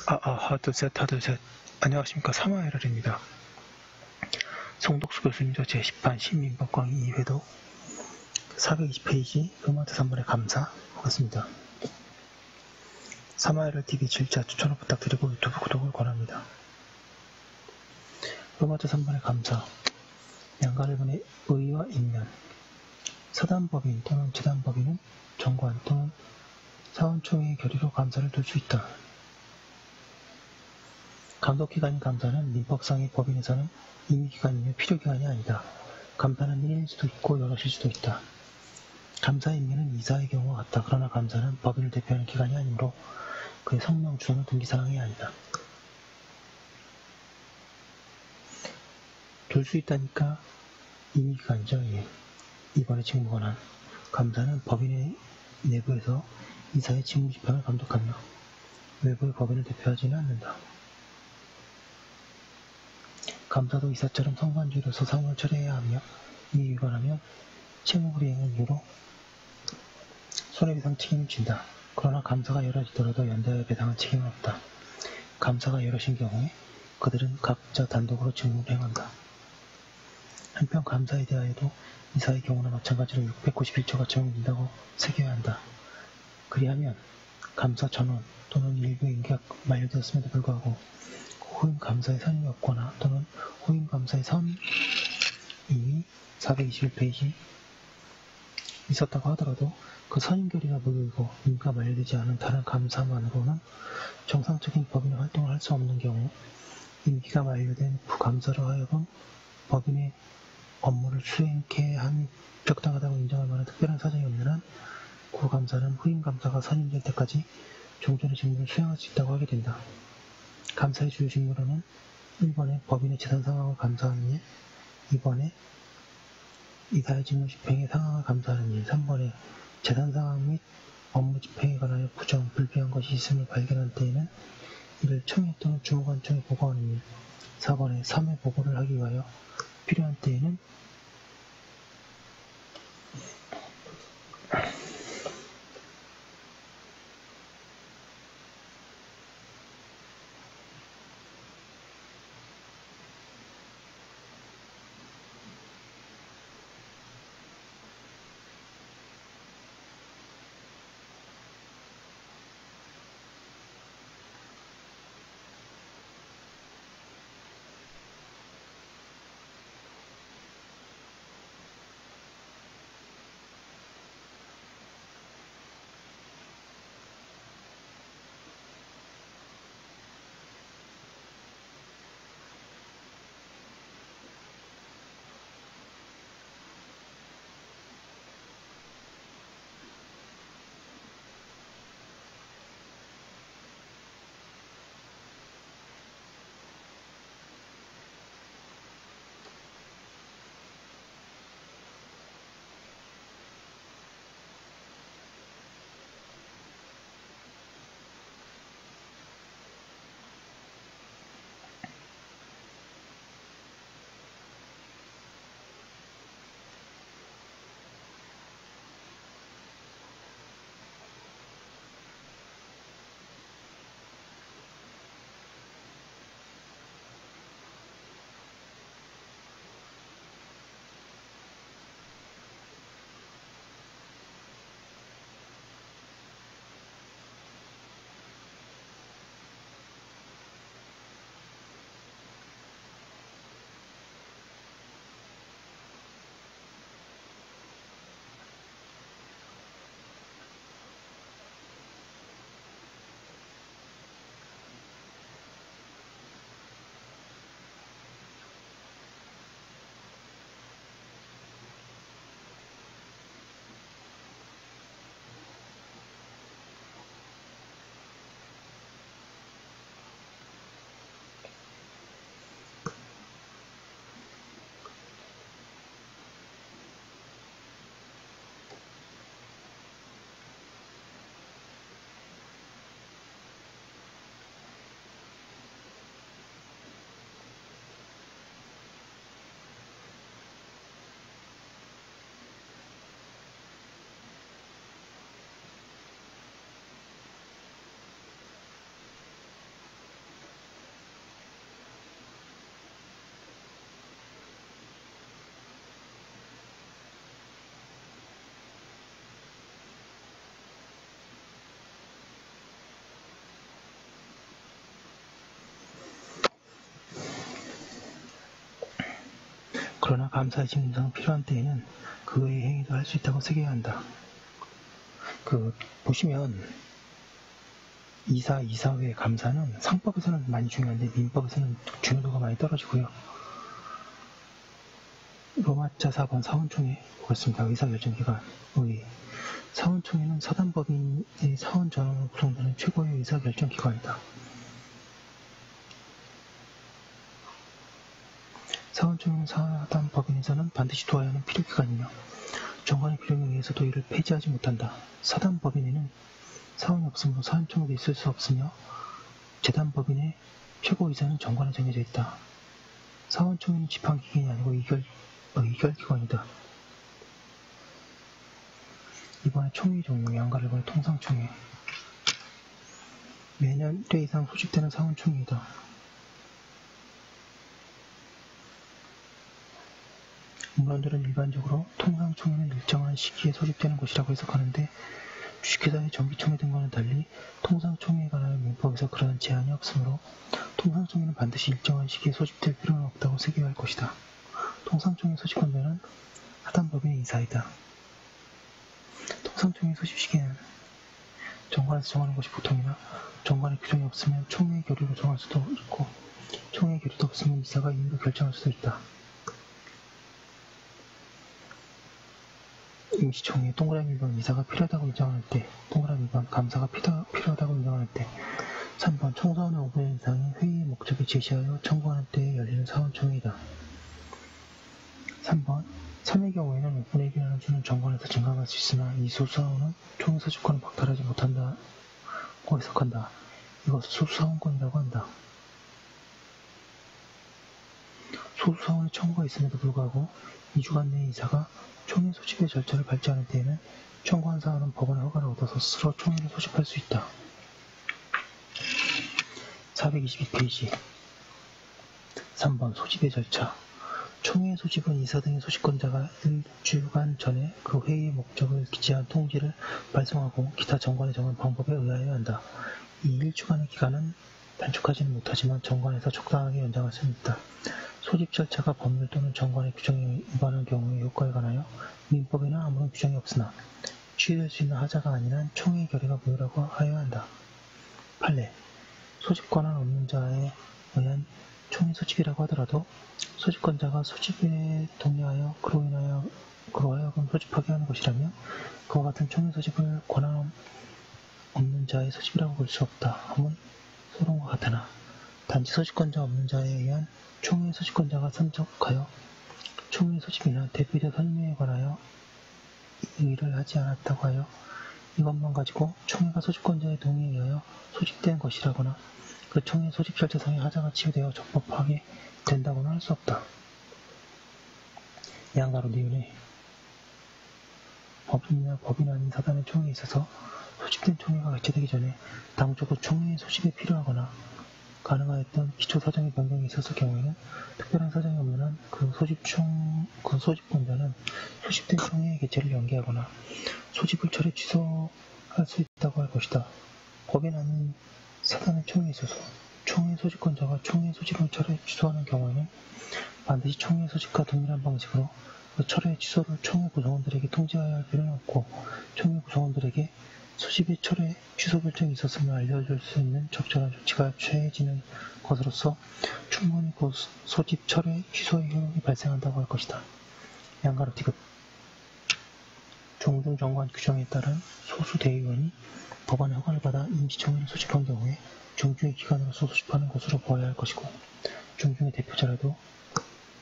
하나, 둘, 셋. 안녕하십니까. 사마에럴입니다. 송덕수 교수님도 제10판 시민법광 2회도 420페이지 로마트 3번의 감사 하겠습니다. 사마에럴 TV 질자 추천을 부탁드리고 유튜브 구독을 권합니다. 로마트 3번의 감사. 양가일본의 의와 인면. 사단법인 또는 재단법인은 정관 또는 사원총회의 결의로 감사를 둘 수 있다. 감독기관인 감사는 민법상의 법인에서는 임의기관이며 필요기관이 아니다. 감사는 1일 수도 있고 여럿일 수도 있다. 감사 임명은 이사의 경우와 같다. 그러나 감사는 법인을 대표하는 기관이 아니므로 그의 성명 주소는 등기사항이 아니다. 둘 수 있다니까 임의기관이죠. 예. 이번에 직무권한 감사는 법인의 내부에서 이사의 직무집행을 감독하며 외부의 법인을 대표하지는 않는다. 감사도 이사처럼 성관주의로서 사무를 처리해야 하며 이에 위반하면 채무불이행을 이유로 손해배상 책임을 진다. 그러나 감사가 여럿이더라도 연대하여 배상할 책임은 없다. 감사가 여럿인 경우에 그들은 각자 단독으로 직무를 행한다. 한편 감사에 대하여도 이사의 경우나 마찬가지로 691조가 적용된다고 새겨야 한다. 그리하면 감사 전원 또는 일부의 임기가 만료되었음에도 불구하고 후임 감사의 선임이 없거나 또는 후임 감사의 선임이 421페이지 있었다고 하더라도 그 선임 결의가 무효이고 임기가 만료되지 않은 다른 감사만으로는 정상적인 법인의 활동을 할 수 없는 경우 임기가 만료된 부감사로 하여금 법인의 업무를 수행케 함이 적당하다고 인정할 만한 특별한 사정이 없는 한 구감사는 후임 감사가 선임될 때까지 종전의 직무를 수행할 수 있다고 하게 된다. 감사의 주요 직무로는 1번에 법인의 재산 상황을 감사하는 일, 2번에 이사의 직무 집행의 상황을 감사하는 일, 3번에 재산 상황 및 업무 집행에 관하여 부정, 불필요한 것이 있음을 발견한 때에는 이를 청해 또는 주무관청에 보고하는 일, 4번에 3회 보고를 하기 위하여 필요한 때에는 그러나 감사의 진정상 필요한 때에는 그 외의 행위도 할 수 있다고 새겨야 한다. 보시면 이사 외 감사는 상법에서는 많이 중요한데 민법에서는 중요도가 많이 떨어지고요. 로마자 4번 사원총회 보겠습니다. 의사결정기관 의회. 사원총회는 사단법인의 사원 전원으로 구성되는 최고의 의사결정기관이다. 사원총회는 사단법인에서는 반드시 두어야 하는 필요기관이며 정관의 규정에 의해서도 이를 폐지하지 못한다. 사단법인에는 사원이 없으므로 사원총회도 있을 수 없으며 재단법인의 최고의사는 정관에 정해져 있다. 사원총회는 지방기관이 아니고 의결기관이다. 이번에 총회 종류, 양가를 본 통상총회. 매년 1회 이상 소집되는 사원총회이다. 문헌들은 일반적으로 통상총회는 일정한 시기에 소집되는 것이라고 해석하는데 주식회사의 정기총회 등과는 달리 통상총회에 관하여 민법에서 그러한 제한이 없으므로 통상총회는 반드시 일정한 시기에 소집될 필요는 없다고 새겨야 할 것이다. 통상총회 소집권자는 사단법인의 이사이다. 통상총회 소집 시기에는 정관에서 정하는 것이 보통이나 정관의 규정이 없으면 총회 결의로 정할 수도 있고 총회 결의도 없으면 이사가 임의로 결정할 수도 있다. 임시총회 동그라미 1번 이사가 필요하다고 인정할 때 동그라미 2번 감사가 필요하다고 인정할 때 3번 총사원의 5분 이상의 회의의 목적을 제시하여 청구하는 때에 열리는 사원총회이다. 3번 3의 경우에는 5분의 1이 나눠주는 정관에서 증강할 수 있으나 이 소수사원은 총회 소집권을 박탈하지 못한다고 해석한다. 이것을 소수사원권이라고 한다. 소수사원의 청구가 있음에도 불구하고 2주간 내에 이사가 총회 소집의 절차를 밟지 않을 때에는 청구한 사원은 법원의 허가를 얻어서 스스로 총회를 소집할 수 있다. 422페이지 3번 소집의 절차. 총회 소집은 이사 등의 소집권자가 1주간 전에 그 회의의 목적을 기재한 통지를 발송하고 기타 정관에 정한 방법에 의하여야 한다. 이 1주간의 기간은 단축하지는 못하지만 정관에서 적당하게 연장할 수는 있다. 소집 절차가 법률 또는 정관의 규정에 위반한 경우의 요건에 관하여 민법에는 아무런 규정이 없으나 취해될 수 있는 하자가 아닌 한 총회의 결의가 무효라고 하여야 한다. 판례. 소집 권한 없는 자에 의한 총회 소집이라고 하더라도 소집권자가 소집에 동의하여 그로 하여금 소집하게 하는 것이라며 그와 같은 총회 소집을 권한 없는 자의 소집이라고 볼 수 없다 함은 소론과 같으나 단지 소집권자 없는 자에 의한 총회 소집권자가 참석하여 총회 소집이나 대표자 설명에 관하여 의의를 하지 않았다고 하여 이것만 가지고 총회가 소집권자의 동의에 의하여 소집된 것이라거나 그 총회 소집 절차상의 하자가 치유되어 적법하게 된다고는 할 수 없다. 양가로 니은에 법인이나 법인 아닌 사단의 총회에 있어서 소집된 총회가 개최되기 전에 당초부 총회의 소집에 필요하거나 가능하였던 기초사정의 변경이 있었을 경우에는 특별한 사정이 없는 한 그 소집권자는 소집된 총회의 개최를 연기하거나 소집을 철회 취소할 수 있다고 할 것이다. 법인 아닌 사단의 총회에 있어서 총회 소집권자가 총회 소집을 철회 취소하는 경우에는 반드시 총회 소집과 동일한 방식으로 그 철회 취소를 총회 구성원들에게 통지하여야 할 필요는 없고 총회 구성원들에게 소집의 철회 취소 결정이 있었음을 알려줄 수 있는 적절한 조치가 취해지는 것으로서 충분히 그 소집 철회 취소의 효력이 발생한다고 할 것이다. 양가로 디귿. 종중정관 규정에 따른 소수 대의원이 법안의 허가를 받아 임시총회를 소집한 경우에 종중의 기관으로서 소집하는 것으로 보아야 할 것이고 종중의 대표자라도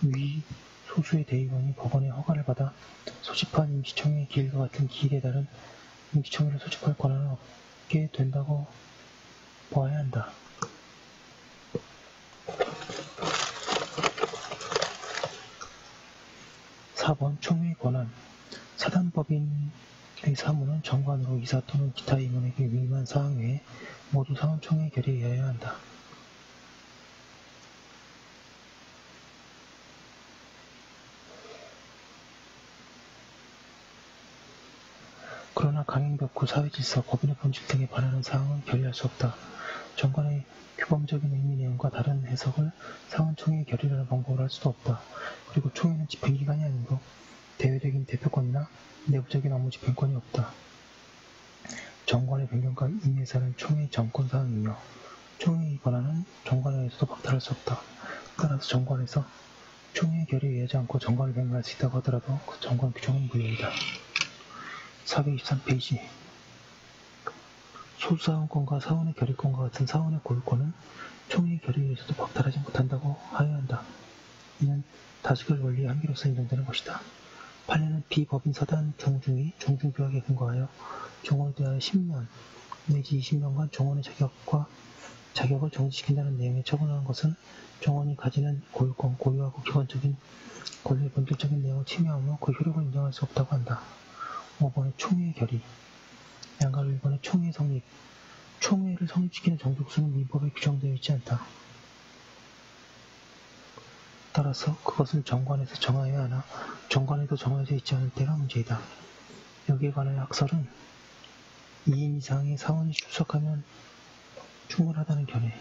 위 소수의 대의원이 법원의 허가를 받아 소집한 임시총회의 기일과 같은 기일에 따른 임시총회를 소집할 권한을 얻게 된다고 보아야 한다. 4번 총회의 권한. 사단법인의 사무는 정관으로 이사 또는 기타 임원에게 위임한 사항 외에 모두 사원총회의 결의에 의하여야 한다. 그러나 강행벽구, 사회질서, 법인의 본질 등에 반하는 사항은 결의할 수 없다. 정관의 규범적인 의미 내용과 다른 해석을 상원 총회의 결의라는 방법으로 할 수도 없다. 그리고 총회는 집행기관이 아니므로 대외적인 대표권이나 내부적인 업무 집행권이 없다. 정관의 변경과 임의사는 총회의 정권사항이며 총회의 권한은 정관에 의해서도 박탈할 수 없다. 따라서 정관에서 총회의 결의에 의하지 않고 정관을 변경할 수 있다고 하더라도 그 정관 규정은 무효이다. 423페이지 소수사원권과 사원의 결의권과 같은 사원의 고유권은 총회의 결의에 의해서도 박탈하지 못한다고 하여한다. 이는 다수결 원리의 한계로서 인정되는 것이다. 판례는 비법인 사단 종중이 종중규약에 근거하여 종원에 대하여 10년 내지 20년간 종원의 자격을 정지시킨다는 내용의 처분하는 것은 종원이 가지는 고유권, 고유하고 기본적인 권리의 본질적인 내용을 침해하며 그 효력을 인정할 수 없다고 한다. 5번의 총회의 결의 양가로 1번의 총회 성립 총회를 성립시키는 정족수는 민법에 규정되어 있지 않다. 따라서 그것을 정관에서 정하여야 하나 정관에도 정해져 있지 않을 때가 문제이다. 여기에 관하여 학설은 2인 이상의 사원이 출석하면 충분하다는 견해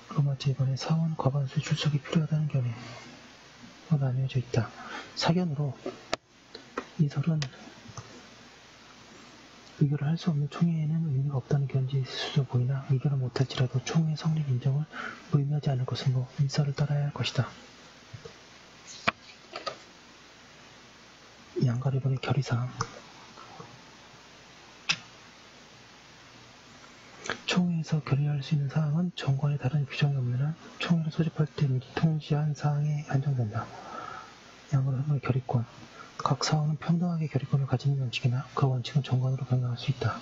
로마제 2번에 사원 과반수의 출석이 필요하다는 견해로 나뉘어져 있다. 사견으로 이 설은 의결을 할 수 없는 총회에는 의미가 없다는 견지에 있을 수도 보이나 의결을 못할지라도 총회 성립 인정을 무의미하지 않을 것은 이 설을 따라야 할 것이다. 양가 1번의 결의사항 총회에서 결의할 수 있는 사항은 정관에 다른 규정이 없는 한 총회를 소집할 때 미리 통지한 사항에 한정된다. 양가 1번의 결의권 각 사원은 평등하게 결의권을 가지는 원칙이나 그 원칙은 정관으로 변경할 수 있다.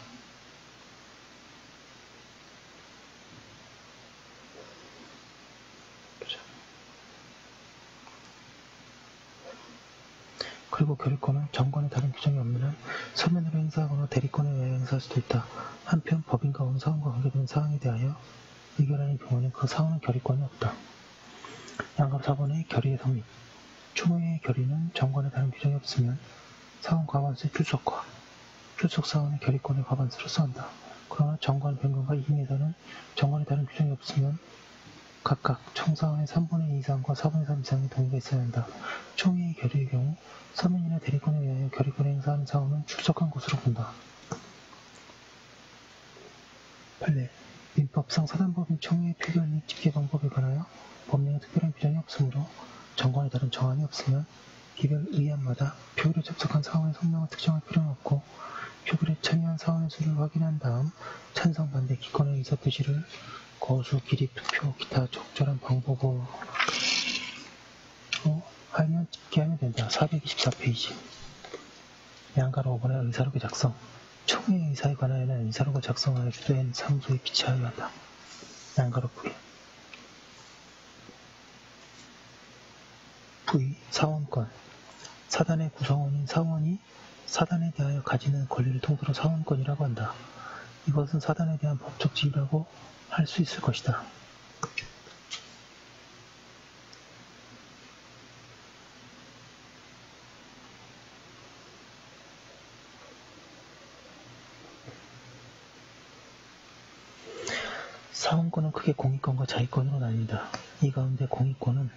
그리고 결의권은 정관에 다른 규정이 없는 한 서면으로 행사하거나 대리권에 의하여 행사할 수도 있다. 한편 법인과 어느 사원과 관계되는 사항에 대하여 의결하는 경우는 그 사원은 결의권이 없다. 양갑 4번의 결의의 성립 총회의 결의는 정관에 다른 규정이 없으면 사원 과반수의 출석과 출석 사원의 결의권의 과반수로 써한다. 그러나 정관 변경과 임의에서는 정관에 다른 규정이 없으면 각각 총사원의 3분의 2 이상과 4분의 3 이상의 동의가 있어야 한다. 총회의 결의의 경우 서면이나 대리권에 의하여 결의권을 행사하는 사원은 출석한 것으로 본다. 판례 민법상 사단법인 총회의 표결 및 집계 방법에 관하여 법령에 특별한 규정이 없으므로 정관에 다른 정함이 없으면 개별 의안마다 표결에 접속한 사원의 성명을 특정할 필요는 없고 표결에 참여한 사원의 수를 확인한 다음 찬성, 반대, 기권의 의사표시를 거수, 기립, 투표, 기타 적절한 방법으로 하면 집계하면 된다. 424페이지 양가로 5번의 의사록의 작성 총회의 의사에 관하여는 의사록을 작성하여 주도한 상소에 비치하여야 한다. 양가로 V. 사원권 사단의 구성원인 사원이 사단에 대하여 가지는 권리를 통틀어 사원권이라고 한다. 이것은 사단에 대한 법적 지위라고 할 수 있을 것이다. 사원권은 크게 공익권과 자의권으로 나뉜다. 이 가운데 공익권은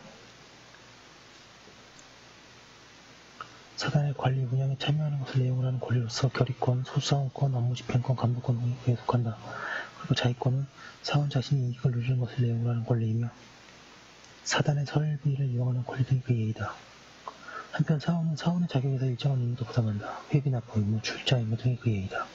사단의 관리 운영에 참여하는 것을 내용으로 하는 권리로서 결의권, 소수사원권, 업무집행권, 간부권 등에 속한다. 그리고 자의권은 사원 자신이 이익을 누리는 것을 내용으로 하는 권리이며 사단의 설비를 이용하는 권리 등이 그 예의다. 한편 사원은 사원의 자격에서 일정한 의무도 부담한다. 회비 납부 의무, 출자 의무 등이 그 예의다.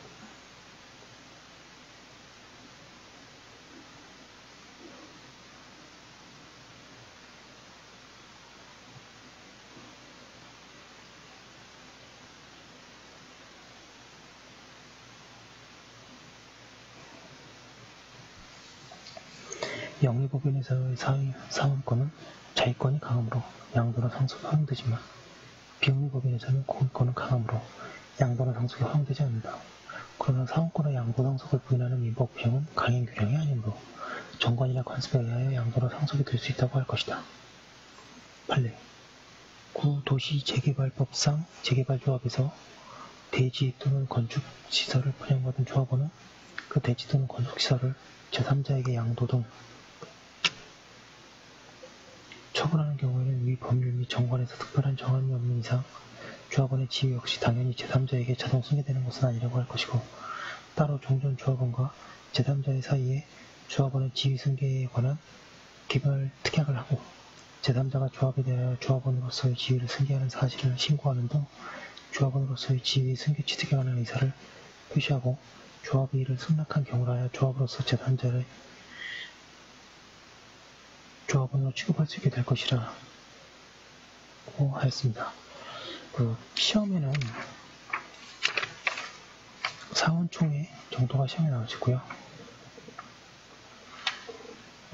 영리법인에서의 사원권은 자의권이 강하므로 양도나 상속이 허용되지만 비영리법인에서는 공익권은 강하므로 양도나 상속이 허용되지 않는다. 그러나 사원권의 양도 상속을 부인하는 민법 규정은 강행 규정이 아니므로 정관이나 관습에 의하여 양도나 상속이 될 수 있다고 할 것이다. 판례. 구도시재개발법상 재개발조합에서 대지 또는 건축시설을 분양받은 조합원은 그 대지 또는 건축시설을 제3자에게 양도 등 처분하는 경우에는 위 법률 및 정관에서 특별한 정함이 없는 이상 조합원의 지위 역시 당연히 제3자에게 자동 승계되는 것은 아니라고 할 것이고, 따로 종전 조합원과 제3자의 사이에 조합원의 지위 승계에 관한 개별 특약을 하고 제3자가 조합에 대하여 조합원으로서의 지위를 승계하는 사실을 신고하는 등 조합원으로서의 지위 승계 취득에 관한 의사를 표시하고, 조합의 이를 승낙한 경우라야 조합으로서 제3자를 조합원으로 취급할 수 있게 될 것이라고 하였습니다. 시험에는 상원총회 정도가 시험에 나오시고요.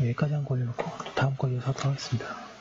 여기까지 한 거 올려놓고 또 다음 거 이어서 하도록 하겠습니다.